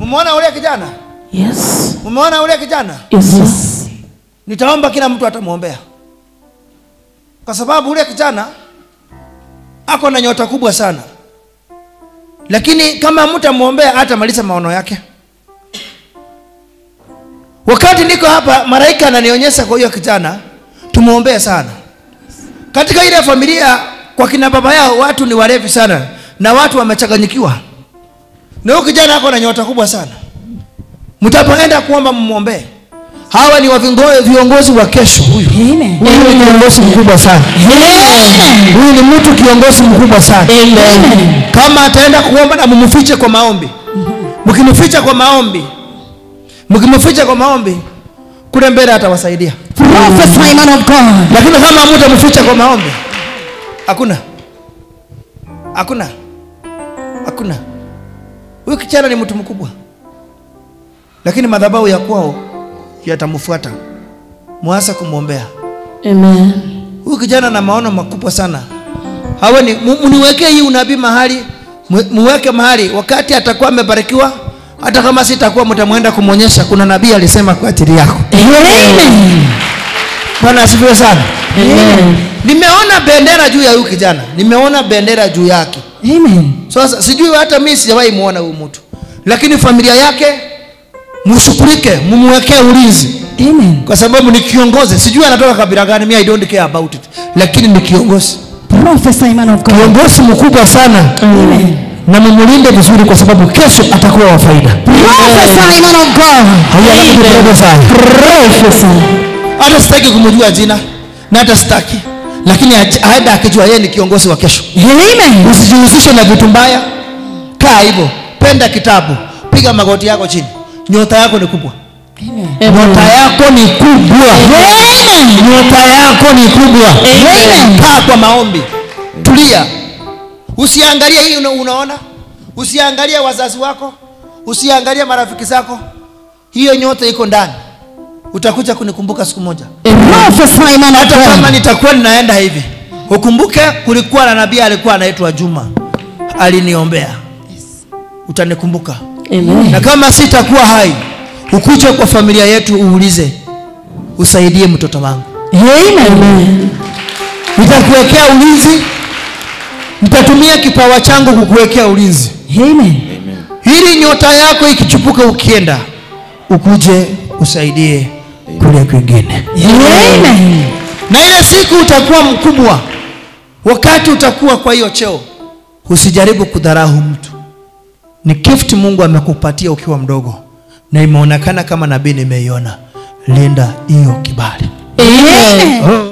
Umeona ule kijana? Yes. Umeona ule kijana? Yes. Nitaomba kila mtu atamuombea. Kwa sababu ule kijana ako na nyota kubwa sana. Lakini kama mtamuombea hatamaliza maono yake. Wakati niko hapa malaika ananionyesha kwa hiyo kijana tumuombee sana. Katika ile familia kwa kina baba yao watu ni walevi sana na watu wamechanganyikiwa. Na huyo kijana ako na nyota kubwa sana. Mtapoenda kuomba mmuombee. Hawa ni viongozi wa kesho huyu. Amen. Huyu ni kiongozi mkubwa sana. Amen. Huyu ni mtu kiongozi mkubwa sana. Amen. Kama ataenda kuomba na mumfiche kwa maombi. Mkimficha kwa maombi. Mkimficha kwa maombi kule mbele atawasaidia. Prophesy, man of God. Lakini kama mtamficha kwa maombi hakuna. Hakuna. Hakuna. Huyu kijana ni mtu mkubwa. Lakini madhabahu ya kwao yatamfuata. Muanze kumuombea. Amen. Huyu kijana na maono makubwa sana. Hawa ni mniwekee hii unabii mahali, muweke mahali wakati atakuwa amebarikiwa, hata kama sitakuwa mtamwenda kumuonyesha kuna nabii alisema kwa ajili yako. Amen. Bwana asifiwe sana. Amen. Nimeona bendera juu ya huyu kijana. Nimeona bendera juu yake. Amen. Sasa sijui hata mimi sijawahi muona huyu mtu. Lakini familia yake mshukurike, mumwekee ulinzi. Amen. Kwa sababu ni kiongozi. Sijui anatoka kabila gani, mimi I don't care about it. Lakini ni kiongozi. Prophesy, man of God. Kiongozi mkubwa sana. Amen. Na mumulinde vizuri kwa sababu kesho atakuwa wa faida. Prophesy, man of God. Prophesy. Hata sitaki kumjua jina na hata sitaki, lakini aenda akijua yeye ni kiongozi wa kesho. Amen. Usijihusishe na vitu mbaya. Kaa hivyo. Penda kitabu. Piga magoti yako chini. Nyota yako ni kubwa. Amen. Nyota yako ni kubwa. Amen. Nyota yako ni kubwa. Amen. Kaa kwa maombi. Tulia. Usiangalie hii unaona? Usiangalie wazazi wako. Usiangalie marafiki zako. Hiyo nyota iko ndani. Utakuja kunikumbuka siku moja. Prophesy, man of God. Hata kama nitakuwa ninaenda hivi, ukumbuke kulikuwa na nabii alikuwa anaitwa Juma. Aliniombea. Utanikumbuka. Amen. Na kama sitakuwa hai, ukuje kwa familia yetu uulize, usaidie mtoto wangu. Amen. Nitakuwekea ulinzi. Nitatumia kipawa changu kukuwekea ulinzi. Amen. Hili nyota yako ikichupuka ukienda, ukuje usaidie kule kwingine. Amen. Na ile siku utakuwa mkubwa. Wakati utakuwa kwa hiyo cheo, usijaribu kudharau mtu. Ni gift Mungu amekupatia ukiwa mdogo. Na imeonekana kama nabii nimeiona. Linda hiyo kibali. Amen.